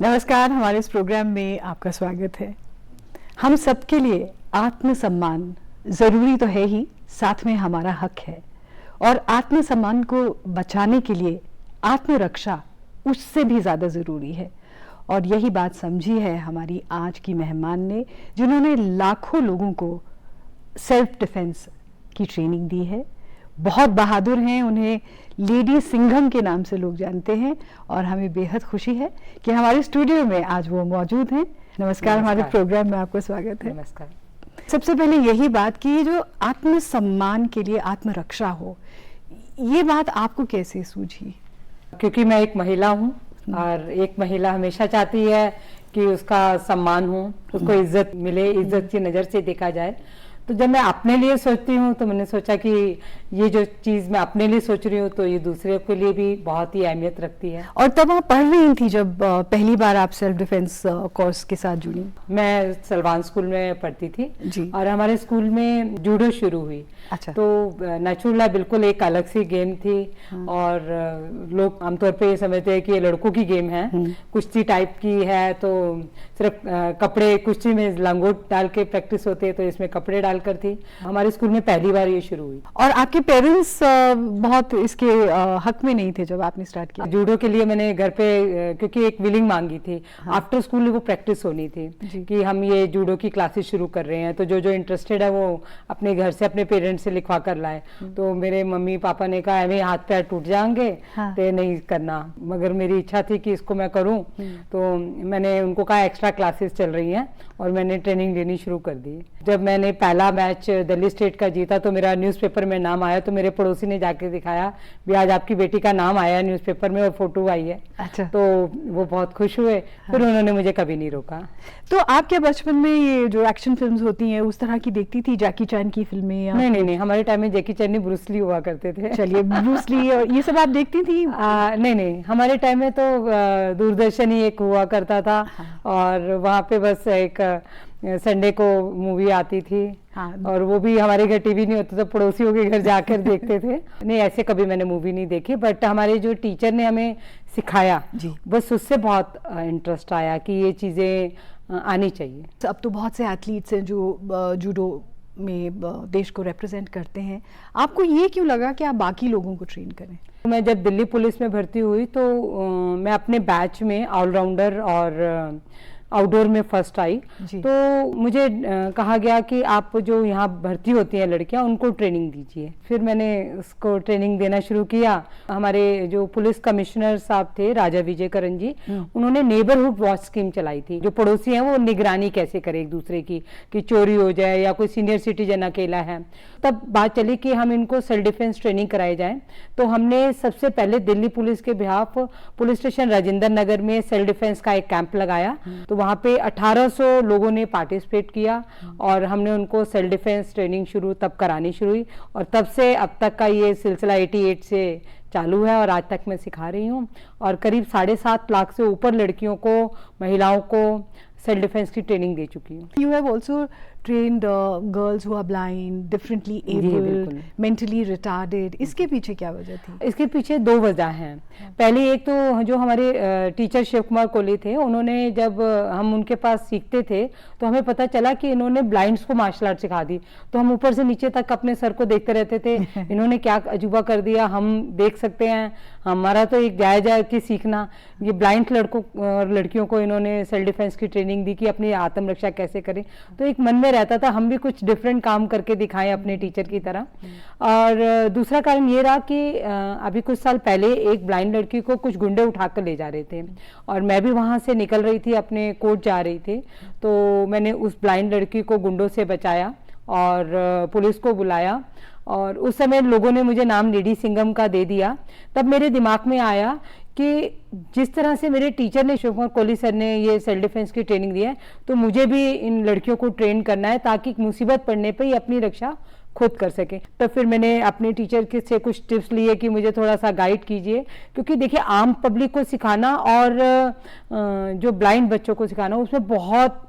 नमस्कार, हमारे इस प्रोग्राम में आपका स्वागत है। हम सबके लिए आत्मसम्मान ज़रूरी तो है ही, साथ में हमारा हक है और आत्मसम्मान को बचाने के लिए आत्मरक्षा उससे भी ज़्यादा ज़रूरी है। और यही बात समझी है हमारी आज की मेहमान ने, जिन्होंने लाखों लोगों को सेल्फ डिफेंस की ट्रेनिंग दी है। बहुत बहादुर हैं, उन्हें लेडी सिंघम के नाम से लोग जानते हैं और हमें बेहद खुशी है कि हमारे स्टूडियो में आज वो मौजूद हैं। नमस्कार, हमारे प्रोग्राम में आपका स्वागत है। नमस्कार। सबसे पहले यही बात कि ये जो आत्मसम्मान के लिए आत्मरक्षा हो, ये बात आपको कैसे सूझी? क्योंकि मैं एक महिला हूँ और एक महिला हमेशा चाहती है कि उसका सम्मान हो, उसको इज्जत मिले, इज्जत की नज़र से देखा जाए। तो जब मैं अपने लिए सोचती हूँ तो मैंने सोचा कि ये जो चीज़ मैं अपने लिए सोच रही हूँ तो ये दूसरे के लिए भी बहुत ही अहमियत रखती है। और तब आप पढ़ रही थी जब पहली बार आप सेल्फ डिफेंस कोर्स के साथ जुड़ी? मैं सलवान स्कूल में पढ़ती थी जी। और हमारे स्कूल में जूडो शुरू हुई। अच्छा। तो नेचुरल बिल्कुल एक अलग सी गेम थी। और लोग आमतौर पे ये समझते हैं कि ये लड़कों की गेम है, कुश्ती टाइप की है, तो सिर्फ कपड़े, कुश्ती में लंगोट डाल के प्रैक्टिस होती है, तो इसमें कपड़े डालकर थी। हमारे स्कूल में पहली बार ये शुरू हुई। और आपके पेरेंट्स बहुत इसके हक में नहीं थे जब आपने स्टार्ट किया? जूडो के लिए मैंने घर पे क्योंकि एक विलिंग मांगी थी। आफ्टर स्कूल वो प्रैक्टिस होनी थी कि हम ये जूडो की क्लासेस शुरू कर रहे हैं, तो जो इंटरेस्टेड है वो अपने घर से, अपने पेरेंट्स से लिखवा कर लाए। तो मेरे मम्मी पापा ने कहा ऐਵੇਂ हाथ पैर टूट जाएंगे, तो नहीं करना। मगर मेरी इच्छा थी कि इसको मैं करूं, तो मैंने उनको कहा एक्स्ट्रा क्लासेस चल रही हैं और मैंने ट्रेनिंग लेनी शुरू कर दी। जब मैंने पहला मैच दिल्ली स्टेट का जीता तो मेरा न्यूज़पेपर में नाम आया, तो मेरे पड़ोसी ने जाके दिखाया भी आज आपकी बेटी का नाम आया न्यूज़पेपर में और फोटो आई है। अच्छा। तो वो बहुत खुश हुए। फिर उन्होंने मुझे कभी नहीं रोका। तो आप क्या बचपन में ये जो एक्शन फिल्म्स होती हैं उस तरह की देखती थी, जैकी चैन की फिल्में? या नहीं, हमारे टाइम में जैकी चैन, ब्रूस ली हुआ करते थे। चलिए, ब्रूस ली और ये सब आप देखती थी? नहीं, हमारे टाइम में तो दूरदर्शन ही एक हुआ करता था। और वहाँ पे बस एक संडे को मूवी आती थी। और वो भी हमारे घर टीवी नहीं होता, तो पड़ोसियों के घर जाकर देखते थे। नहीं, ऐसे कभी मैंने मूवी नहीं देखी, बट हमारे जो टीचर ने हमें सिखाया बस उससे बहुत इंटरेस्ट आया कि ये चीज़ें आनी चाहिए। अब तो बहुत से एथलीट्स हैं जो जूडो में देश को रिप्रेजेंट करते हैं। आपको ये क्यों लगा कि आप बाकी लोगों को ट्रेन करें? मैं जब दिल्ली पुलिस में भर्ती हुई तो मैं अपने बैच में ऑलराउंडर और आउटडोर में फर्स्ट आई। तो मुझे कहा गया कि आप जो यहाँ भर्ती होती हैं लड़कियाँ, उनको ट्रेनिंग दीजिए। फिर मैंने उसको ट्रेनिंग देना शुरू किया। हमारे जो पुलिस कमिश्नर साहब थे, राजा विजय करण जी, उन्होंने नेबरहुड वॉच स्कीम चलाई थी। जो पड़ोसी हैं वो निगरानी कैसे करें एक दूसरे की, कि चोरी हो जाए या कोई सीनियर सिटीजन अकेला है। तब बात चली कि हम इनको सेल्फ डिफेंस ट्रेनिंग कराई जाए। तो हमने सबसे पहले दिल्ली पुलिस के behalf police station Rajendra Nagar में सेल्फ डिफेंस का एक कैंप लगाया। तो वहाँ पे 1800 लोगों ने पार्टिसिपेट किया और हमने उनको सेल्फ डिफेंस ट्रेनिंग तब करानी शुरू हुई। और तब से अब तक का ये सिलसिला 88 से चालू है और आज तक मैं सिखा रही हूँ। और करीब 7.5 लाख से ऊपर लड़कियों को, महिलाओं को सेल्फ डिफेंस की ट्रेनिंग दे चुकी हूँ। You have also trained girls who are blind, differently able, mentally retarded. इसके पीछे क्या वजह थी? इसके पीछे 2 वजह हैं। पहले एक तो जो हमारे टीचर शिव कुमार कोहली थे, उन्होंने जब हम उनके पास सीखते थे तो हमें पता चला कि इन्होंने ब्लाइंड्स को मार्शल आर्ट सिखा दी। तो हम ऊपर से नीचे तक अपने सर को देखते रहते थे, इन्होंने क्या अजूबा कर दिया, हम देख सकते हैं, हमारा तो एक जायज है कि सीखना। ये ब्लाइंड लड़कों और लड़कियों को इन्होंने सेल्फ डिफेंस की ट्रेनिंग दी कि अपनी आत्मरक्षा कैसे करें। तो एक मन में रहता था हम भी कुछ डिफरेंट काम करके दिखाएं अपने टीचर की तरह। और दूसरा कारण ये रहा कि अभी कुछ साल पहले एक ब्लाइंड लड़की को कुछ गुंडे उठाकर ले जा रहे थे और मैं भी वहाँ से निकल रही थी, अपने कोर्ट जा रही थी। तो मैंने उस ब्लाइंड लड़की को गुंडों से बचाया और पुलिस को बुलाया। और उस समय लोगों ने मुझे नाम लेडी सिंघम का दे दिया। तब मेरे दिमाग में आया कि जिस तरह से मेरे टीचर ने, शिव कुमार कोहली सर ने, ये सेल्फ डिफेंस की ट्रेनिंग दी है, तो मुझे भी इन लड़कियों को ट्रेन करना है ताकि मुसीबत पड़ने पर ये अपनी रक्षा खुद कर सके। तो फिर मैंने अपने टीचर के से कुछ टिप्स लिए कि मुझे थोड़ा सा गाइड कीजिए, क्योंकि देखिए आम पब्लिक को सिखाना और जो ब्लाइंड बच्चों को सिखाना उसमें बहुत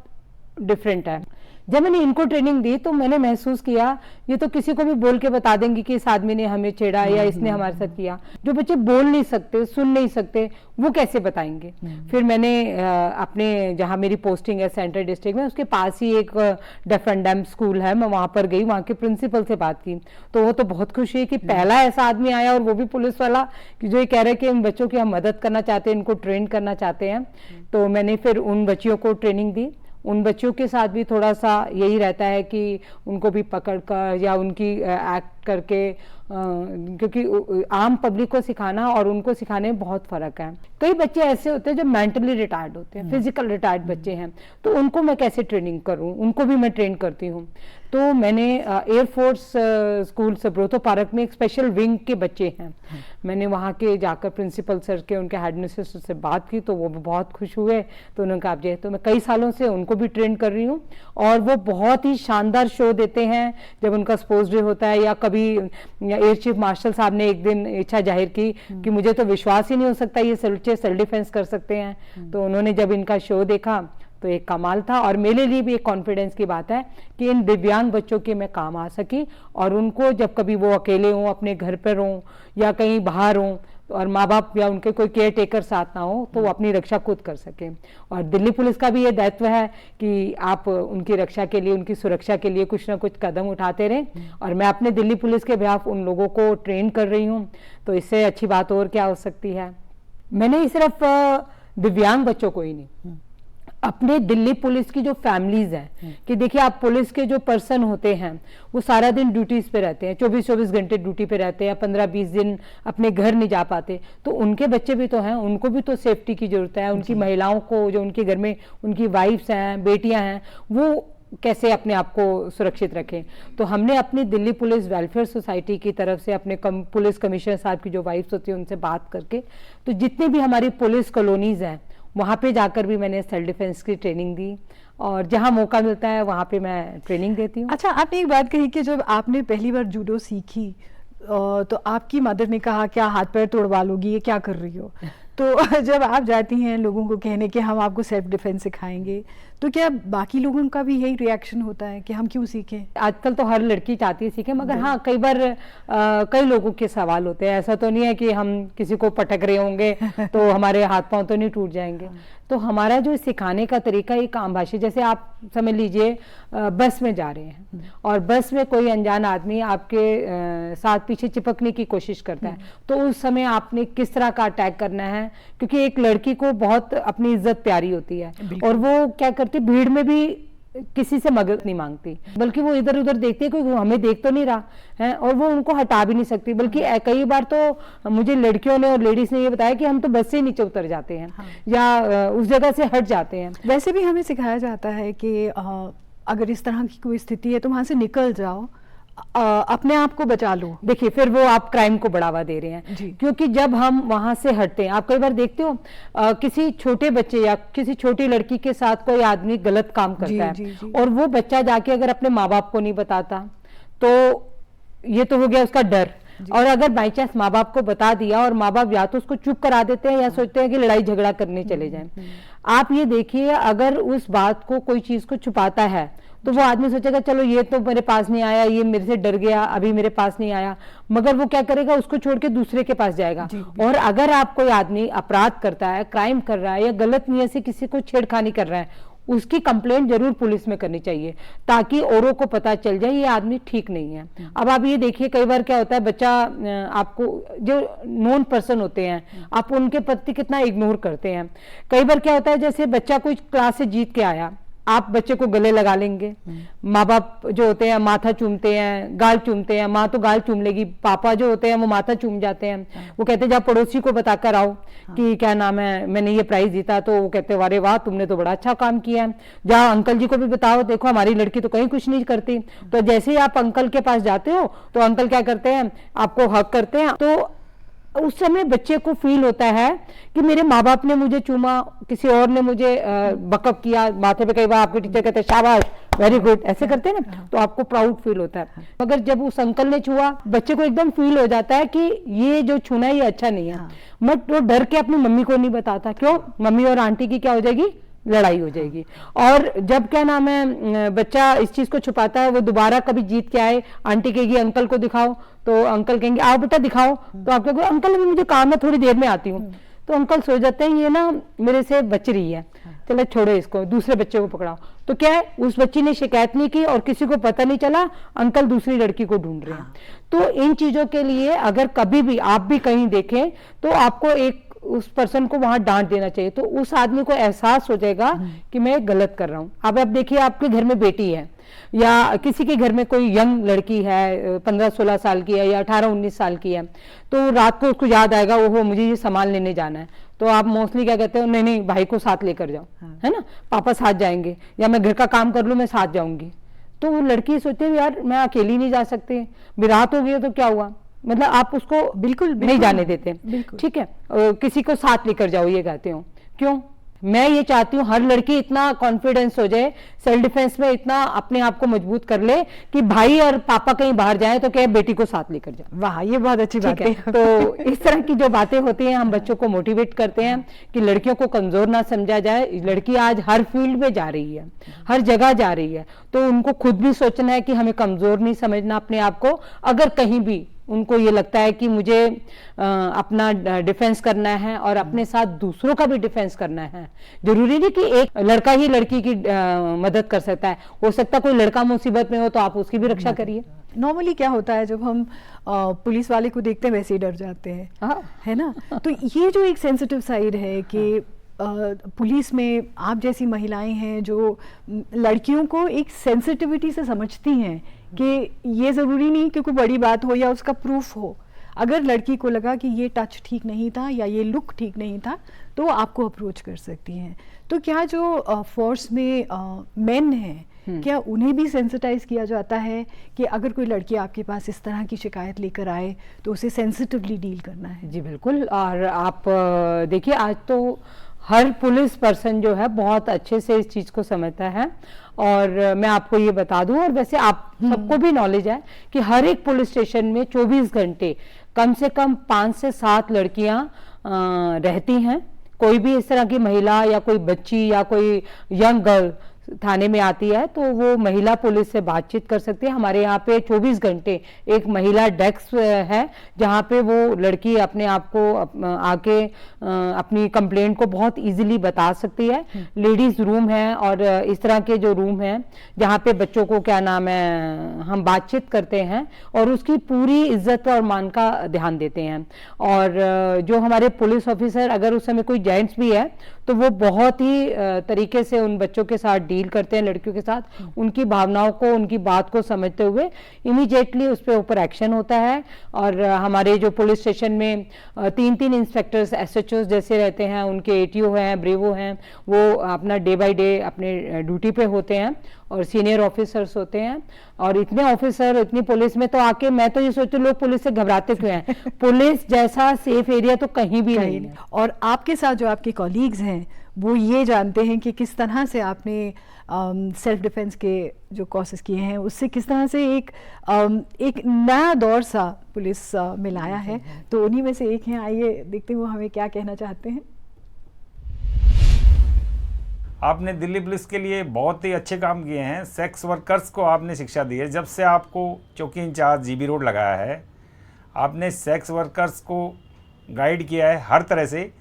डिफरेंट है। जब मैंने इनको ट्रेनिंग दी तो मैंने महसूस किया ये तो किसी को भी बोल के बता देंगे कि इस आदमी ने हमें छेड़ा या इसने हमारे साथ किया। जो बच्चे बोल नहीं सकते, सुन नहीं सकते, वो कैसे बताएंगे। फिर मैंने अपने जहाँ मेरी पोस्टिंग है सेंट्रल डिस्ट्रिक्ट में, उसके पास ही एक डेफ एंड डम्ब स्कूल है, मैं वहां पर गई, वहां के प्रिंसिपल से बात की तो वो तो बहुत खुश है कि पहला ऐसा आदमी आया और वो भी पुलिस वाला कि जो ये कह रहे हैं कि इन बच्चों की हम मदद करना चाहते हैं, इनको ट्रेन करना चाहते हैं। तो मैंने फिर उन बच्चियों को ट्रेनिंग दी। उन बच्चों के साथ भी थोड़ा सा यही रहता है कि उनको भी पकड़ कर या उनकी एक्ट करके, क्योंकि आम पब्लिक को सिखाना और उनको सिखाने में बहुत फर्क है। कई बच्चे ऐसे होते हैं जो मेंटली रिटायर्ड होते हैं, फिजिकल रिटायर्ड बच्चे हैं, तो उनको मैं कैसे ट्रेनिंग करूं, उनको भी मैं ट्रेन करती हूं। तो मैंने एयरफोर्स स्कूल सबरोतो पार्क में एक स्पेशल विंग के बच्चे हैं, मैंने वहाँ के जाकर प्रिंसिपल सर के, उनके हेडमिस्ट्रेस से बात की तो वो भी बहुत खुश हुए। तो उन्होंने कहा आप तो मैं कई सालों से उनको भी ट्रेन कर रही हूँ और वो बहुत ही शानदार शो देते हैं जब उनका स्पोर्ट्स डे होता है। या कभी एयर चीफ मार्शल साहब ने एक दिन इच्छा जाहिर की कि मुझे तो विश्वास ही नहीं हो सकता ये सेल्फ डिफेंस कर सकते हैं। तो उन्होंने जब इनका शो देखा तो एक कमाल था और मेरे लिए भी एक कॉन्फिडेंस की बात है कि इन दिव्यांग बच्चों के मैं काम आ सकी और उनको जब कभी वो अकेले हों, अपने घर पर हों या कहीं बाहर हों और माँ बाप या उनके कोई केयर टेकर साथ ना हो तो वो अपनी रक्षा खुद कर सके। और दिल्ली पुलिस का भी ये दायित्व है कि आप उनकी रक्षा के लिए, उनकी सुरक्षा के लिए कुछ ना कुछ कदम उठाते रहें। और मैं अपने दिल्ली पुलिस के बिहाफ उन लोगों को ट्रेन कर रही हूँ, तो इससे अच्छी बात और क्या हो सकती है। मैंने सिर्फ दिव्यांग बच्चों को ही नहीं, अपने दिल्ली पुलिस की जो फैमिलीज हैं कि देखिए आप पुलिस के जो पर्सन होते हैं वो सारा दिन ड्यूटीज पे रहते हैं, 24-24 घंटे ड्यूटी पे रहते हैं, 15-20 दिन अपने घर नहीं जा पाते, तो उनके बच्चे भी तो हैं, उनको भी तो सेफ्टी की जरूरत है। उनकी महिलाओं को, जो उनके घर में उनकी वाइफ्स हैं, बेटियां हैं, वो कैसे अपने आप को सुरक्षित रखें। तो हमने अपनी दिल्ली पुलिस वेलफेयर सोसाइटी की तरफ से अपने पुलिस कमिश्नर साहब की जो वाइफ्स होती है उनसे बात करके, तो जितने भी हमारी पुलिस कॉलोनीज हैं वहाँ पे जाकर भी मैंने सेल्फ डिफेंस की ट्रेनिंग दी और जहाँ मौका मिलता है वहाँ पे मैं ट्रेनिंग देती हूँ। अच्छा, आपने एक बात कही कि जब आपने पहली बार जूडो सीखी तो आपकी मदर ने कहा क्या हाथ पैर तोड़वा लोगी, ये क्या कर रही हो। तो जब आप जाती हैं लोगों को कहने कि हम आपको सेल्फ डिफेंस सिखाएंगे, तो क्या बाकी लोगों का भी यही रिएक्शन होता है कि हम क्यों सीखें? आजकल तो हर लड़की चाहती है सीखे, मगर हाँ कई बार कई लोगों के सवाल होते हैं। ऐसा तो नहीं है कि हम किसी को पटक रहे होंगे तो हमारे हाथ पांव तो नहीं टूट जाएंगे। तो हमारा जो सिखाने का तरीका एक आम भाषा, जैसे आप समझ लीजिए बस में जा रहे हैं और बस में कोई अनजान आदमी आपके साथ पीछे चिपकने की कोशिश करता है, तो उस समय आपने किस तरह का अटैक करना है, क्योंकि एक लड़की को बहुत अपनी इज्जत प्यारी होती है और वो क्या करती, भीड़ में भी किसी से मदद नहीं मांगती, बल्कि वो इधर उधर देखती है, कोई हमें देख तो नहीं रहा है, और वो उनको हटा भी नहीं सकती। बल्कि कई बार तो मुझे लड़कियों ने और लेडीज ने ये बताया कि हम तो बस से नीचे उतर जाते हैं या उस जगह से हट जाते हैं। वैसे भी हमें सिखाया जाता है कि अगर इस तरह की कोई स्थिति है तो वहां से निकल जाओ, अपने आप को बचा लो। देखिए फिर वो आप क्राइम को बढ़ावा दे रहे हैं, क्योंकि जब हम वहां से हटते हैं, आप कई बार देखते हो किसी छोटे बच्चे या किसी छोटी लड़की के साथ कोई आदमी गलत काम करता है और वो बच्चा जाके अगर अपने माँ बाप को नहीं बताता तो ये तो हो गया उसका डर, और अगर बाई चांस माँ बाप को बता दिया और माँ बाप या तो उसको चुप करा देते हैं या सोचते हैं कि लड़ाई झगड़ा करने चले जाएं। आप ये देखिए अगर उस बात को, कोई चीज को छुपाता है तो वो आदमी सोचेगा चलो ये तो मेरे पास नहीं आया, ये मेरे से डर गया, अभी मेरे पास नहीं आया, मगर वो क्या करेगा, उसको छोड़ के दूसरे के पास जाएगा। और अगर आप कोई आदमी अपराध करता है, क्राइम कर रहा है या गलत नियत से किसी को छेड़खानी कर रहा है, उसकी कंप्लेंट जरूर पुलिस में करनी चाहिए ताकि औरों को पता चल जाए ये आदमी ठीक नहीं है। अब आप ये देखिए कई बार क्या होता है, बच्चा आपको, जो नोन पर्सन होते हैं आप उनके प्रति कितना इग्नोर करते हैं। कई बार क्या होता है, जैसे बच्चा कोई क्लास से जीत के आया, आप बच्चे को गले लगा लेंगे, माँ बाप जो होते हैं माथा चूमते हैं, गाल चूमते हैं, माँ तो गाल चूम लेगी, पापा जो होते हैं वो माथा चूम जाते हैं। वो कहते हैं जब पड़ोसी को बताकर आओ कि क्या नाम है, मैंने ये प्राइज जीता, तो वो कहते हैं अरे वाह तुमने तो बड़ा अच्छा काम किया है। जहाँ अंकल जी को भी बताओ, देखो हमारी लड़की तो कहीं कुछ नहीं करती। तो जैसे ही आप अंकल के पास जाते हो तो अंकल क्या करते हैं, आपको हक करते हैं। तो उस समय बच्चे को फील होता है कि मेरे माँ बाप ने मुझे चूमा, किसी और ने मुझे बकअप किया माथे पे, कई बार आपके टीचर कहते हैं शाबाश वेरी गुड, ऐसे करते हैं ना, तो आपको प्राउड फील होता है। मगर जब उस अंकल ने छुआ, बच्चे को एकदम फील हो जाता है कि ये जो छूना है ये अच्छा नहीं है, मत वो डर के अपनी मम्मी को नहीं बताता। क्यों? मम्मी और आंटी की क्या हो जाएगी, लड़ाई हो जाएगी। और जब क्या नाम है बच्चा इस चीज को छुपाता है, वो दोबारा कभी जीत के आए, आंटी कहेगी अंकल को दिखाओ, तो अंकल कहेंगे आओ बेटा दिखाओ, तो आप कहोगे अंकल अभी मुझे काम है थोड़ी देर में आती हूँ, तो अंकल सो जाते हैं, ये ना मेरे से बच रही है, चलो छोड़ो इसको, दूसरे बच्चे को पकड़ाओ। तो क्या है, उस बच्ची ने शिकायत नहीं की और किसी को पता नहीं चला, अंकल दूसरी लड़की को ढूंढ रहे हैं। तो इन चीजों के लिए अगर कभी भी आप भी कहीं देखें तो आपको एक उस पर्सन को वहां डांट देना चाहिए, तो उस आदमी को एहसास हो जाएगा कि मैं गलत कर रहा हूं। अब आप देखिए, आपके घर में बेटी है या किसी के घर में कोई यंग लड़की है, 15-16 साल की है या 18-19 साल की है, तो रात को उसको याद आएगा ओहो मुझे ये सामान लेने जाना है, तो आप मोस्टली क्या कहते हो, नहीं नहीं भाई को साथ लेकर जाओ, है ना, पापा साथ जाएंगे, या मैं घर का काम कर लूं मैं साथ जाऊंगी। तो वो लड़की सोचती है यार मैं अकेली नहीं जा सकती, रात हो गई तो क्या हुआ, मतलब आप उसको बिल्कुल नहीं जाने देते, ठीक है, किसी को साथ लेकर जाओ ये कहते हो। क्यों? मैं ये चाहती हूँ हर लड़की इतना कॉन्फिडेंस हो जाए, सेल्फ डिफेंस में इतना अपने आप को मजबूत कर ले कि भाई और पापा कहीं बाहर जाए तो क्या बेटी को साथ लेकर जाए। वाह, ये बहुत अच्छी बात है। तो इस तरह की जो बातें होती हैं हम बच्चों को मोटिवेट करते हैं कि लड़कियों को कमजोर ना समझा जाए। लड़की आज हर फील्ड में जा रही है, हर जगह जा रही है, तो उनको खुद भी सोचना है कि हमें कमजोर नहीं समझना अपने आप को। अगर कहीं भी उनको ये लगता है कि मुझे अपना डिफेंस करना है और अपने साथ दूसरों का भी डिफेंस करना है, जरूरी नहीं कि एक लड़का ही लड़की की मदद कर सकता है, हो सकता है कोई लड़का मुसीबत में हो तो आप उसकी भी रक्षा करिए। नॉर्मली क्या होता है जब हम पुलिस वाले को देखते हैं वैसे ही डर जाते हैं, है ना। तो ये जो एक सेंसिटिव साइड है कि पुलिस में आप जैसी महिलाएं हैं जो लड़कियों को एक सेंसिटिविटी से समझती हैं कि ये ज़रूरी नहीं कि कोई बड़ी बात हो या उसका प्रूफ हो, अगर लड़की को लगा कि ये टच ठीक नहीं था या ये लुक ठीक नहीं था तो आपको अप्रोच कर सकती हैं। तो क्या जो फोर्स में मेन हैं, क्या उन्हें भी सेंसिटाइज किया जाता है कि अगर कोई लड़की आपके पास इस तरह की शिकायत लेकर आए तो उसे सेंसिटिवली डील करना है? जी बिल्कुल। और आप देखिए आज तो हर पुलिस पर्सन जो है बहुत अच्छे से इस चीज़ को समझता है। और मैं आपको ये बता दूं, और वैसे आप सबको भी नॉलेज है कि हर एक पुलिस स्टेशन में 24 घंटे कम से कम 5 से 7 लड़कियां रहती हैं। कोई भी इस तरह की महिला या कोई बच्ची या कोई यंग गर्ल थाने में आती है तो वो महिला पुलिस से बातचीत कर सकती है। हमारे यहाँ पे 24 घंटे एक महिला डेस्क है जहाँ पे वो लड़की अपने आप को आके अपनी कंप्लेंट को बहुत इजीली बता सकती है। लेडीज रूम है और इस तरह के जो रूम है जहाँ पे बच्चों को क्या नाम है हम बातचीत करते हैं और उसकी पूरी इज्जत और मान का ध्यान देते हैं। और जो हमारे पुलिस ऑफिसर अगर उस समय कोई जेंट्स भी है तो वो बहुत ही तरीके से उन बच्चों के साथ डील करते हैं, लड़कियों के साथ, उनकी भावनाओं को उनकी बात को समझते हुए इमीडिएटली उस पर ऊपर एक्शन होता है। और हमारे जो पुलिस स्टेशन में 3-3 इंस्पेक्टर्स SHOs जैसे रहते हैं, उनके ATO हैं, ब्रेवो हैं, वो अपना डे बाय डे अपने ड्यूटी पे होते हैं और सीनियर ऑफिसर्स होते हैं। और इतने ऑफिसर इतनी पुलिस में तो आके मैं तो ये सोचती हूँ लोग पुलिस से घबराते क्यों हैं? पुलिस जैसा सेफ एरिया तो कहीं भी नहीं है। और आपके साथ जो आपके कॉलीग्स हैं वो ये जानते हैं कि किस तरह से आपने सेल्फ डिफेंस के जो कोर्सेज किए हैं उससे किस तरह से एक नया दौर सा पुलिस में लाया है। तो उन्हीं में से एक हैं, आइए देखते हैं वो हमें क्या कहना चाहते हैं। आपने दिल्ली पुलिस के लिए बहुत ही अच्छे काम किए हैं। सेक्स वर्कर्स को आपने शिक्षा दी है। जब से आपको चौकी इंचार्ज GB रोड लगाया है, आपने सेक्स वर्कर्स को गाइड किया है हर तरह से।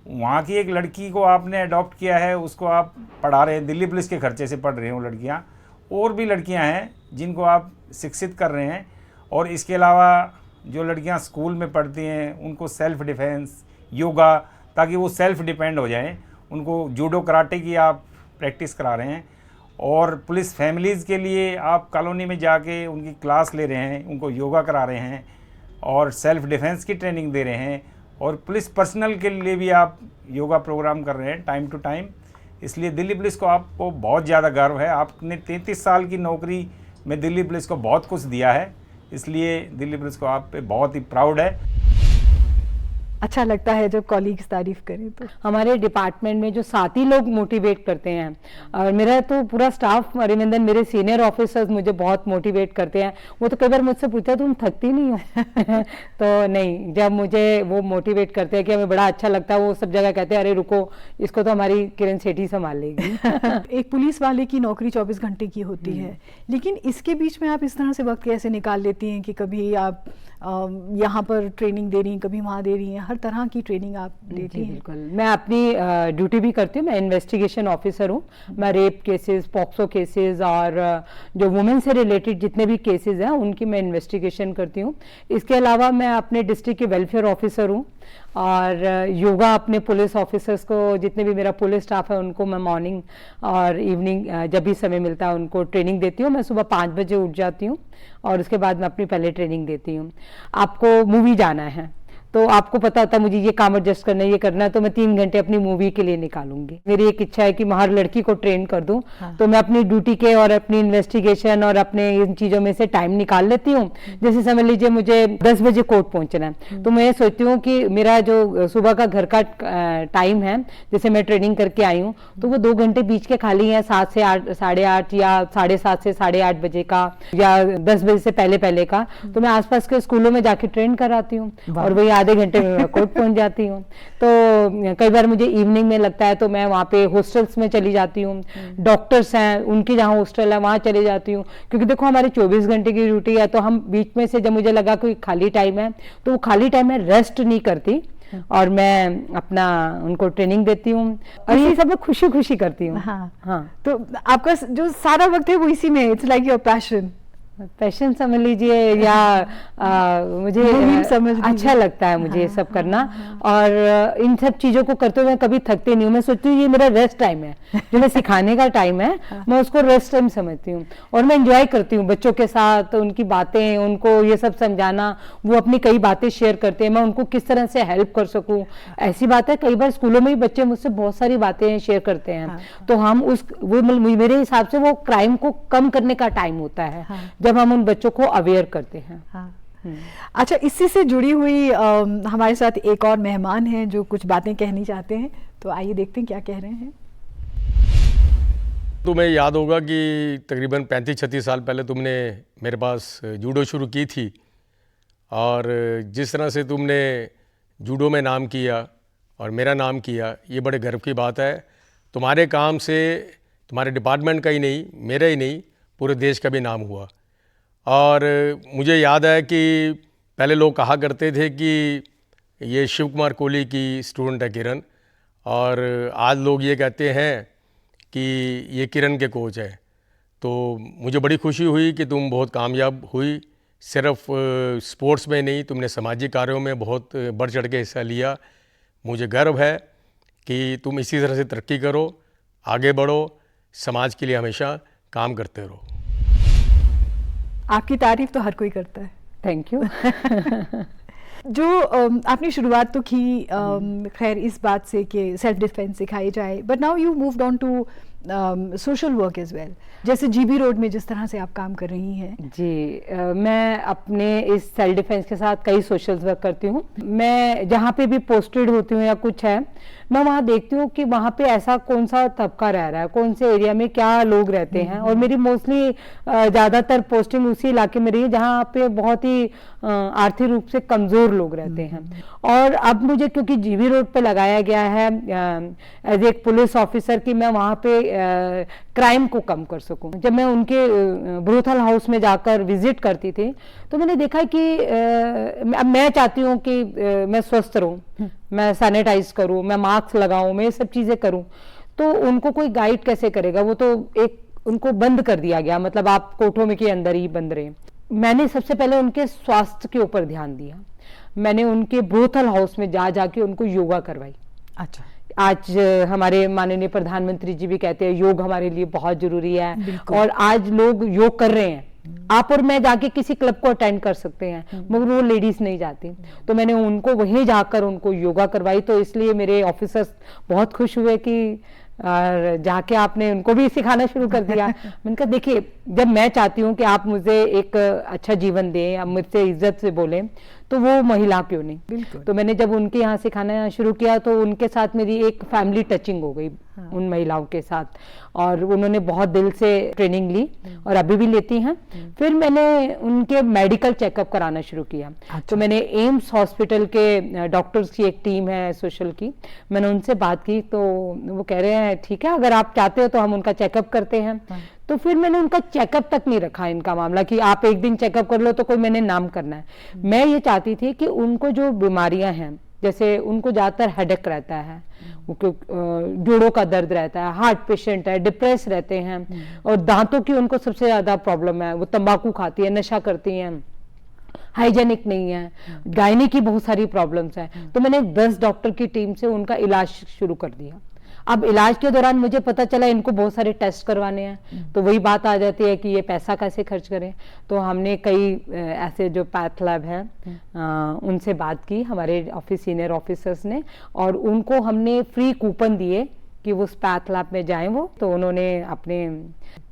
वहाँ की एक लड़की को आपने अडॉप्ट किया है, उसको आप पढ़ा रहे हैं, दिल्ली पुलिस के खर्चे से पढ़ रहे हैं वो लड़कियाँ। और भी लड़कियाँ हैं जिनको आप शिक्षित कर रहे हैं। और इसके अलावा जो लड़कियाँ स्कूल में पढ़ती हैं उनको सेल्फ डिफेंस, योगा, ताकि वो सेल्फ डिपेंड हो जाएं, उनको जूडो कराटे की आप प्रैक्टिस करा रहे हैं। और पुलिस फैमिलीज़ के लिए आप कॉलोनी में जाके उनकी क्लास ले रहे हैं, उनको योगा करा रहे हैं और सेल्फ डिफेंस की ट्रेनिंग दे रहे हैं। और पुलिस पर्सनल के लिए भी आप योगा प्रोग्राम कर रहे हैं टाइम टू टाइम। इसलिए दिल्ली पुलिस को आपको बहुत ज़्यादा गर्व है। आपने 33 साल की नौकरी में दिल्ली पुलिस को बहुत कुछ दिया है, इसलिए दिल्ली पुलिस को आप पे बहुत ही प्राउड है। अच्छा लगता है जब कॉलीग्स तारीफ करें तो। हमारे डिपार्टमेंट में जो साथी लोग मोटिवेट करते हैं, और मेरा तो पूरा स्टाफ, अरिमंदन, मेरे सीनियर ऑफिसर्स मुझे बहुत मोटिवेट करते हैं। वो तो कई बार मुझसे पूछता तुम थकती नहीं हो तो नहीं, जब मुझे वो मोटिवेट करते हैं कि हमें बड़ा अच्छा लगता है, वो सब जगह कहते हैं अरे रुको, इसको तो हमारी किरण सेठी संभाल लेगी। एक पुलिस वाले की नौकरी 24 घंटे की होती है, लेकिन इसके बीच में आप इस तरह से वक्त कैसे निकाल लेती हैं कि कभी आप यहाँ पर ट्रेनिंग दे रही हैं, कभी वहाँ दे रही हैं, हर तरह की ट्रेनिंग आप देती हैं? बिल्कुल, मैं अपनी ड्यूटी भी करती हूँ। मैं इन्वेस्टिगेशन ऑफिसर हूँ। मैं रेप केसेस, पॉक्सो केसेस और जो वुमेन से रिलेटेड जितने भी केसेस हैं उनकी मैं इन्वेस्टिगेशन करती हूँ। इसके अलावा मैं अपने डिस्ट्रिक्ट के वेलफेयर ऑफिसर हूँ, और योगा अपने पुलिस ऑफिसर्स को, जितने भी मेरा पुलिस स्टाफ है उनको मैं मॉर्निंग और इवनिंग जब भी समय मिलता है उनको ट्रेनिंग देती हूँ। मैं सुबह 5 बजे उठ जाती हूँ और उसके बाद मैं अपनी पहले ट्रेनिंग देती हूँ। आपको मूवी जाना है तो आपको पता होता है मुझे ये काम एडजस्ट करना है, ये करना है, तो मैं 3 घंटे अपनी मूवी के लिए निकालूंगी। मेरी एक इच्छा है कि मैं हर लड़की को ट्रेन कर दूं। हाँ। तो मैं अपनी ड्यूटी के और अपनी इन्वेस्टिगेशन और अपने इन चीज़ों में से टाइम निकाल लेती हूँ। जैसे समझ लीजिए मुझे 10 बजे कोर्ट पहुंचना है, तो मैं ये सोचती हूँ कि मेरा जो सुबह का घर का टाइम है, जैसे मैं ट्रेनिंग करके आई हूँ, तो वो 2 घंटे बीच के खाली हैं, 7 से 8, 8:30 या 7:30 से 8:30 बजे का, या 10 बजे से पहले पहले का, तो मैं आसपास के स्कूलों में जाके ट्रेन कराती हूँ और वही आधे घंटे में मैं कोर्ट पहुंच जाती हूँ। तो कई बार मुझे इवनिंग में लगता है तो मैं वहाँ पे हॉस्टल्स में चली जाती हूँ। डॉक्टर्स हैं उनकी जहाँ हॉस्टल है वहाँ चली जाती हूँ, क्योंकि देखो हमारे 24 घंटे की ड्यूटी है, तो हम बीच में से जब मुझे लगा कोई खाली टाइम है तो वो खाली टाइम में रेस्ट नहीं करती और मैं अपना उनको ट्रेनिंग देती हूँ, और ये सब मैं खुशी खुशी करती हूँ। हाँ। तो आपका जो सारा वक्त है वो इसी में, इट्स लाइक योर पैशन समझ लीजिए, या मुझे समझ अच्छा लगता है मुझे ये सब करना। और इन सब चीज़ों को करते हुए कभी थकती नहीं हूँ। मैं सोचती हूँ ये मेरा रेस्ट टाइम है, जो मैं सिखाने का टाइम है, मैं उसको रेस्ट टाइम समझती हूँ। और मैं एंजॉय करती हूँ बच्चों के साथ, उनकी बातें, उनको ये सब समझाना। वो अपनी कई बातें शेयर करते हैं, मैं उनको किस तरह से हेल्प कर सकूँ। ऐसी बात है कई बार स्कूलों में ही बच्चे मुझसे बहुत सारी बातें शेयर करते हैं, तो हम वो मेरे हिसाब से वो क्राइम को कम करने का टाइम होता है जब हम उन बच्चों को अवेयर करते हैं। अच्छा, इसी से जुड़ी हुई हमारे साथ एक और मेहमान हैं जो कुछ बातें कहनी चाहते हैं, तो आइए देखते हैं क्या कह रहे हैं। तुम्हें याद होगा कि तकरीबन 35-36 साल पहले तुमने मेरे पास जूडो शुरू की थी, और जिस तरह से तुमने जूडो में नाम किया और मेरा नाम किया, ये बड़े गर्व की बात है। तुम्हारे काम से तुम्हारे डिपार्टमेंट का ही नहीं, मेरा ही नहीं, पूरे देश का भी नाम हुआ। और मुझे याद है कि पहले लोग कहा करते थे कि ये शिव कुमार कोहली की स्टूडेंट है किरण, और आज लोग ये कहते हैं कि ये किरण के कोच है। तो मुझे बड़ी खुशी हुई कि तुम बहुत कामयाब हुई, सिर्फ स्पोर्ट्स में नहीं, तुमने सामाजिक कार्यों में बहुत बढ़ चढ़ के हिस्सा लिया। मुझे गर्व है कि तुम इसी तरह से तरक्की करो, आगे बढ़ो, समाज के लिए हमेशा काम करते रहो। आपकी तारीफ तो हर कोई करता है। Thank you. जो आपने शुरुआत तो की खैर इस बात से कि सेल्फ डिफेंस सिखाई जाए, but now you moved on to social work as well, जैसे जीबी रोड में जिस तरह से आप काम कर रही हैं। जी, मैं अपने इस सेल्फ डिफेंस के साथ कई सोशल वर्क करती हूँ। मैं जहाँ पे भी पोस्टेड होती हूँ या कुछ है, मैं वहाँ देखती हूँ कि वहाँ पे ऐसा कौन सा तबका रह रहा है, कौन से एरिया में क्या लोग रहते हैं। और मेरी मोस्टली ज़्यादातर पोस्टिंग उसी इलाके में रही है जहाँ पे बहुत ही आर्थिक रूप से कमज़ोर लोग रहते हैं। और अब मुझे क्योंकि जीबी रोड पे लगाया गया है एज एक पुलिस ऑफिसर कि मैं वहाँ पे क्राइम को कम कर सकूं। जब मैं उनके ब्रोथल हाउस में जाकर विजिट करती थी तो मैंने देखा कि मैं चाहती हूँ कि मैं स्वस्थ रहूं, मैं सैनिटाइज करूं, मैं मास्क लगाऊं, मैं ये सब चीज़ें करूं। तो उनको कोई गाइड कैसे करेगा, वो तो एक उनको बंद कर दिया गया, मतलब आप कोठों में के अंदर ही बंद रहे। मैंने सबसे पहले उनके स्वास्थ्य के ऊपर ध्यान दिया। मैंने उनके ब्रोथल हाउस में जाके उनको योगा करवाई। अच्छा, आज हमारे माननीय प्रधानमंत्री जी भी कहते हैं योग हमारे लिए बहुत जरूरी है, और आज लोग योग कर रहे हैं। आप और मैं जाके किसी क्लब को अटेंड कर सकते हैं, मगर वो लेडीज नहीं जाती। तो मैंने उनको वहीं जाकर उनको योगा करवाई। तो इसलिए मेरे ऑफिसर्स बहुत खुश हुए कि और जाके आपने उनको भी सिखाना शुरू कर दिया। मैंने कहा देखिए, जब मैं चाहती हूँ कि आप मुझे एक अच्छा जीवन दें, आप मुझसे इज्जत से बोलें, तो वो महिला क्यों नहीं। बिल्कुल। तो मैंने जब उनके यहाँ सिखाना शुरू किया तो उनके साथ मेरी एक फैमिली टचिंग हो गई, उन महिलाओं के साथ, और उन्होंने बहुत दिल से ट्रेनिंग ली और अभी भी लेती हैं। फिर मैंने उनके मेडिकल चेकअप कराना शुरू किया। तो मैंने एम्स हॉस्पिटल के डॉक्टर्स की एक टीम है सोशल की, मैंने उनसे बात की तो वो कह रहे हैं ठीक है, अगर आप चाहते हो तो हम उनका चेकअप करते हैं। तो फिर मैंने उनका चेकअप तक नहीं रखा इनका मामला कि आप एक दिन चेकअप कर लो तो कोई मैंने नाम करना है। मैं ये चाहती थी कि उनको जो बीमारियां हैं, जैसे उनको ज़्यादातर हेडेक रहता है, जोड़ों का दर्द रहता है, हार्ट पेशेंट है, डिप्रेस रहते हैं, और दांतों की उनको सबसे ज़्यादा प्रॉब्लम है, वो तंबाकू खाती है, नशा करती हैं, हाइजेनिक नहीं है, गायनी की बहुत सारी प्रॉब्लम्स हैं। तो मैंने 10 डॉक्टर की टीम से उनका इलाज शुरू कर दिया। अब इलाज के दौरान मुझे पता चला इनको बहुत सारे टेस्ट करवाने हैं, तो वही बात आ जाती है कि ये पैसा कैसे खर्च करें। तो हमने कई ऐसे जो पैथ लैब हैं उनसे बात की, हमारे ऑफिस सीनियर ऑफिसर्स ने, और उनको हमने फ्री कूपन दिए कि वो उस पैथ लैब में जाएं वो। तो उन्होंने अपने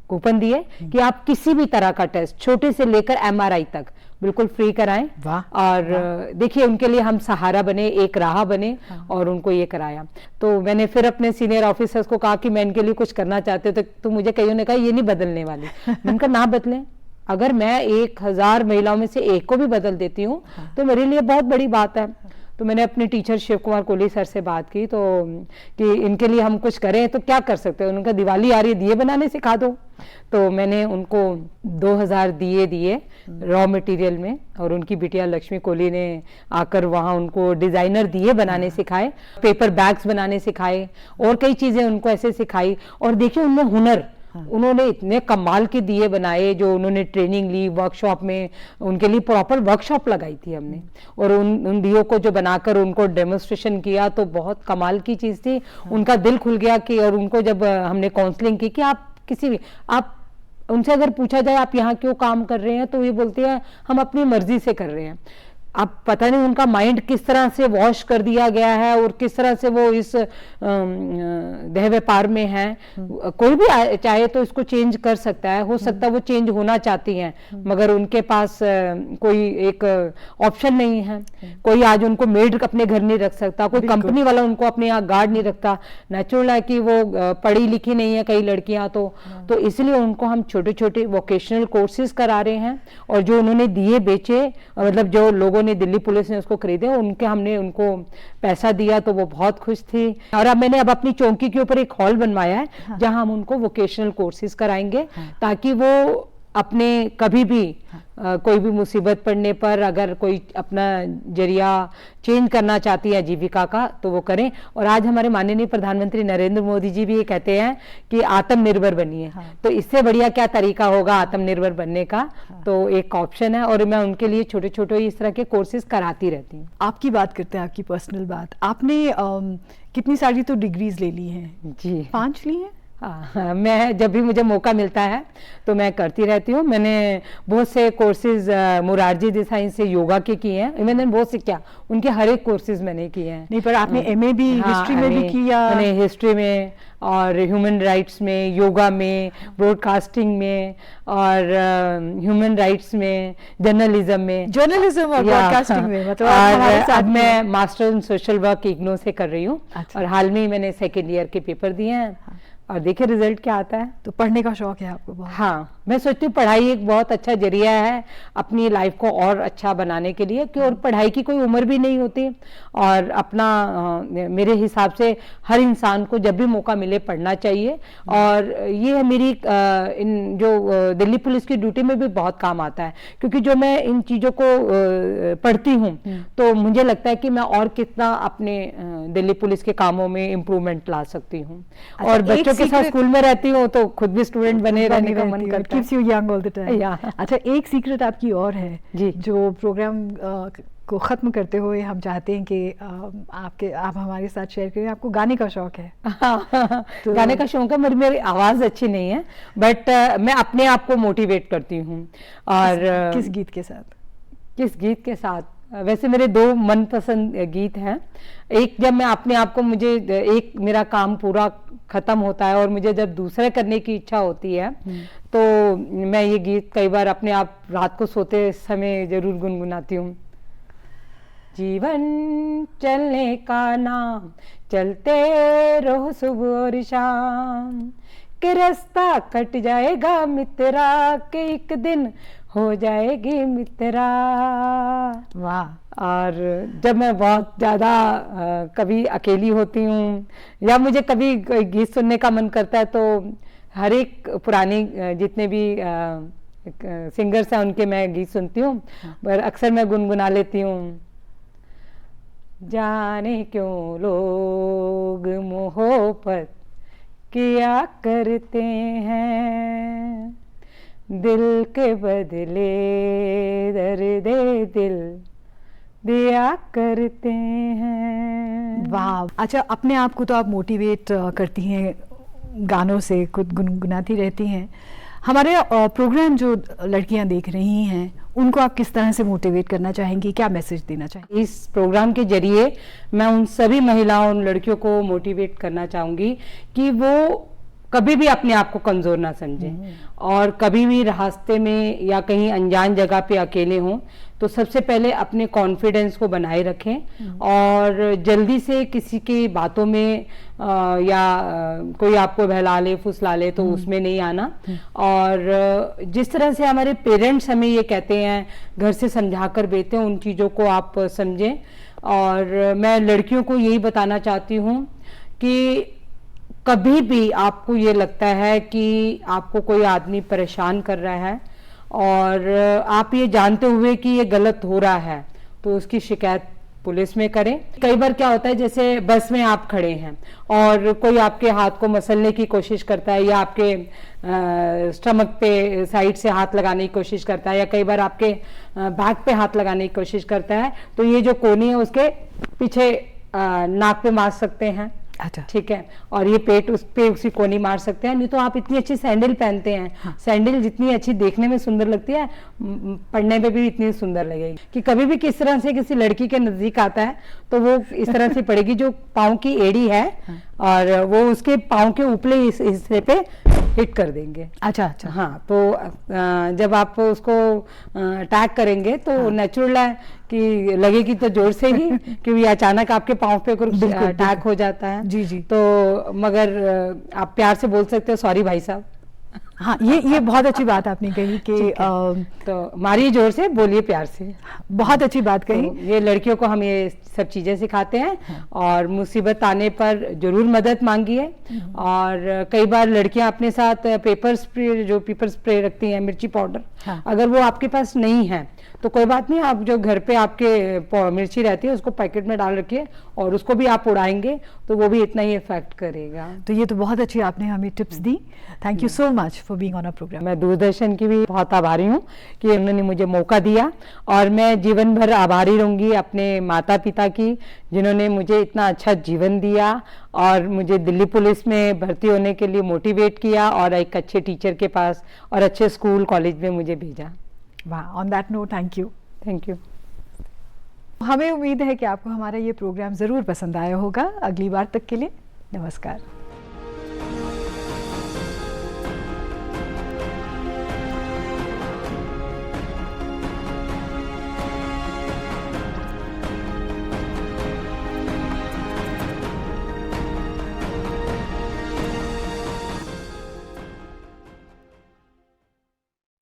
कूपन दिए कि आप किसी भी तरह का टेस्ट, छोटे से लेकर MRI तक, बिल्कुल फ्री कराएं। और देखिए उनके लिए हम सहारा बने, एक राह बने, और उनको ये कराया। तो मैंने फिर अपने सीनियर ऑफिसर्स को कहा कि मैं इनके लिए कुछ करना चाहते हो तो मुझे कईयों ने कहा ये नहीं बदलने वाली। मैंने कहा ना बदलें, अगर मैं 1000 महिलाओं में से एक को भी बदल देती हूँ तो मेरे लिए बहुत बड़ी बात है। तो मैंने अपने टीचर शिव कुमार कोहली सर से बात की तो कि इनके लिए हम कुछ करें तो क्या कर सकते हैं। उनका दिवाली आ रही है, दिए बनाने सिखा दो। तो मैंने उनको 2000 दिए रॉ मटेरियल में, और उनकी बिटिया लक्ष्मी कोहली ने आकर वहाँ उनको डिजाइनर दिए बनाने सिखाए, पेपर बैग्स बनाने सिखाए, और कई चीजें उनको ऐसे सिखाई। और देखिए उनमें हुनर, उन्होंने इतने कमाल के दिए बनाए जो उन्होंने ट्रेनिंग ली वर्कशॉप में, उनके लिए प्रॉपर वर्कशॉप लगाई थी हमने, और उन दियों को जो बनाकर उनको डेमोन्स्ट्रेशन किया तो बहुत कमाल की चीज़ थी। उनका दिल खुल गया कि, और उनको जब हमने काउंसलिंग की कि आप किसी भी, आप उनसे अगर पूछा जाए आप यहाँ क्यों काम कर रहे हैं तो ये बोलते हैं हम अपनी मर्जी से कर रहे हैं। अब पता नहीं उनका माइंड किस तरह से वॉश कर दिया गया है और किस तरह से वो इस देह व्यापार में है। कोई भी चाहे तो इसको चेंज कर सकता है, हो सकता है वो चेंज होना चाहती हैं मगर उनके पास कोई एक ऑप्शन नहीं है। कोई आज उनको मेड अपने घर नहीं रख सकता, कोई कंपनी वाला उनको अपने यहाँ गार्ड नहीं रखता। नेचुरल है कि वो पढ़ी लिखी नहीं है कई लड़कियां तो इसलिए उनको हम छोटे छोटे वोकेशनल कोर्सेज करा रहे हैं। और जो उन्होंने दिए बेचे, मतलब जो लोगों ने, दिल्ली पुलिस ने उसको खरीदे, हमने उनको पैसा दिया तो वो बहुत खुश थी। और अब मैंने अपनी चौकी के ऊपर एक हॉल बनवाया है जहां हम उनको वोकेशनल कोर्सेज कराएंगे ताकि वो अपने कभी भी कोई भी मुसीबत पड़ने पर अगर कोई अपना जरिया चेंज करना चाहती है जीविका का तो वो करें। और आज हमारे माननीय प्रधानमंत्री नरेंद्र मोदी जी भी ये कहते हैं कि आत्मनिर्भर बनिए। तो इससे बढ़िया क्या तरीका होगा आत्मनिर्भर बनने का। तो एक ऑप्शन है और मैं उनके लिए छोटे छोटे इस तरह के कोर्सेज कराती रहती हूँ। आपकी बात करते हैं, आपकी पर्सनल बात। आपने कितनी सारी तो डिग्रीज ले ली हैं? जी 5 ली हैं। हाँ, मैं जब भी मुझे मौका मिलता है तो मैं करती रहती हूँ। मैंने बहुत से कोर्सेज मुरारजी देसाई से योगा के किए हैं। मैंने बहुत से क्या उनके हर एक कोर्सेज मैंने किए हैं। नहीं, पर आपने MA भी हिस्ट्री में भी किया? मैंने हिस्ट्री में और ह्यूमन राइट्स में, योगा में, ब्रॉडकास्टिंग में और ह्यूमन राइट्स में, जर्नलिज्म में। जर्नलिज्म और ब्रॉडकास्टिंग में मतलब और अब मैं master in social work IGNOU से कर रही हूँ। और हाल में मैंने 2nd ईयर के पेपर दिए हैं और देखिए रिजल्ट क्या आता है। तो पढ़ने का शौक है आपको बहुत? हाँ, मैं सोचती हूँ पढ़ाई एक बहुत अच्छा जरिया है अपनी लाइफ को और अच्छा बनाने के लिए, कि और पढ़ाई की कोई उम्र भी नहीं होती। और अपना मेरे हिसाब से हर इंसान को जब भी मौका मिले पढ़ना चाहिए। और ये है मेरी इन जो दिल्ली पुलिस की ड्यूटी में भी बहुत काम आता है, क्योंकि जो मैं इन चीज़ों को पढ़ती हूँ तो मुझे लगता है कि मैं और कितना अपने दिल्ली पुलिस के कामों में इम्प्रूवमेंट ला सकती हूँ। और बच्चों के साथ स्कूल में रहती हूँ तो खुद भी स्टूडेंट बने रहने का मन करता है। Keeps you young all the time. अच्छा, एक सीक्रेट आपकी और है जी, जो प्रोग्राम को ख़त्म करते हुए हम चाहते हैं कि आप हमारे साथ शेयर करें। आपको गाने का शौक है? तो गाने का शौक है, मेरी आवाज़ अच्छी नहीं है बट मैं अपने आप को मोटिवेट करती हूँ। और किस गीत के साथ? किस गीत के साथ? वैसे मेरे दो मनपसंद गीत हैं। एक जब मैं अपने आप को, मुझे एक मेरा काम पूरा खत्म होता है और मुझे जब दूसरा करने की इच्छा होती है तो मैं ये गीत कई बार अपने आप रात को सोते समय जरूर गुनगुनाती हूँ। जीवन चलने का नाम, चलते रहो सुबह और शाम, कि रास्ता कट जाएगा मित्रा, के एक दिन हो जाएगी मित्रा। वाह। और जब मैं बहुत ज़्यादा कभी अकेली होती हूँ या मुझे कभी कोई गीत सुनने का मन करता है तो हर एक पुरानी जितने भी सिंगर्स हैं उनके मैं गीत सुनती हूँ, पर अक्सर मैं गुनगुना लेती हूँ। जाने क्यों लोग मोहब्बत किया करते हैं, दिल के बदले दर्द दिल दिया करते हैं। वाह। अच्छा, अपने आप को तो आप मोटिवेट करती हैं गानों से, खुद गुनगुनाती रहती हैं। हमारे प्रोग्राम जो लड़कियां देख रही हैं उनको आप किस तरह से मोटिवेट करना चाहेंगी, क्या मैसेज देना चाहेंगी? इस प्रोग्राम के जरिए मैं उन सभी महिलाओं, उन लड़कियों को मोटिवेट करना चाहूँगी कि वो कभी भी अपने आप को कमज़ोर ना समझें और कभी भी रास्ते में या कहीं अनजान जगह पे अकेले हों तो सबसे पहले अपने कॉन्फिडेंस को बनाए रखें और जल्दी से किसी की बातों में या कोई आपको बहला ले, फुसला ले तो उसमें नहीं आना। और जिस तरह से हमारे पेरेंट्स हमें ये कहते हैं, घर से समझा कर भेजते हैं, उन चीज़ों को आप समझें। और मैं लड़कियों को यही बताना चाहती हूँ कि कभी भी आपको ये लगता है कि आपको कोई आदमी परेशान कर रहा है और आप ये जानते हुए कि ये गलत हो रहा है तो उसकी शिकायत पुलिस में करें। कई बार क्या होता है, जैसे बस में आप खड़े हैं और कोई आपके हाथ को मसलने की कोशिश करता है या आपके स्टमक पे साइड से हाथ लगाने की कोशिश करता है या कई बार आपके बैक पे हाथ लगाने की कोशिश करता है, तो ये जो कोनी है उसके पीछे नाक पे मार सकते हैं। अच्छा, ठीक है। और ये पेट उस पे उसी कोनी मार सकते हैं। नहीं तो आप इतनी अच्छी सैंडल पहनते हैं, हाँ। सैंडल जितनी अच्छी देखने में सुंदर लगती है, पढ़ने में भी इतनी सुंदर लगेगी। कि कभी भी किस तरह से किसी लड़की के नजदीक आता है तो वो इस तरह से पड़ेगी, जो पाँव की एड़ी है, हाँ। और वो उसके पाँव के ऊपरी हिस्से पे हिट कर देंगे। अच्छा अच्छा, हाँ। तो जब आप उसको अटैक करेंगे तो हाँ। नेचुरल है कि लगेगी तो जोर से ही क्योंकि अचानक आपके पाँव पे कुछ अटैक हो जाता है। जी जी। तो मगर आप प्यार से बोल सकते हो, सॉरी भाई साहब। हाँ, ये बहुत अच्छी बात आपने कही कि तो मारिए जोर से, बोलिए प्यार से। बहुत अच्छी बात कही। तो ये लड़कियों को हम ये सब चीजें सिखाते हैं। हाँ। और मुसीबत आने पर जरूर मदद मांगिए। और कई बार लड़कियां अपने साथ पेपर स्प्रे रखती हैं, मिर्ची पाउडर, हाँ। अगर वो आपके पास नहीं है तो कोई बात नहीं, आप जो घर पे आपके मिर्ची रहती है उसको पैकेट में डाल रखिए और उसको भी आप उड़ाएंगे तो वो भी इतना ही इफेक्ट करेगा। तो ये तो बहुत अच्छी आपने हमें टिप्स दी। Thank you so much for being on a program. मैं दूरदर्शन की भी बहुत आभारी हूँ कि उन्होंने मुझे मौका दिया और मैं जीवन भर आभारी रहूँगी अपने माता पिता की, जिन्होंने मुझे इतना अच्छा जीवन दिया और मुझे दिल्ली पुलिस में भर्ती होने के लिए मोटिवेट किया और एक अच्छे टीचर के पास और अच्छे स्कूल कॉलेज में मुझे भेजा। वाह, on that note thank you. Thank you. हमें उम्मीद है कि आपको हमारा ये प्रोग्राम ज़रूर पसंद आया होगा। अगली बार तक के लिए नमस्कार।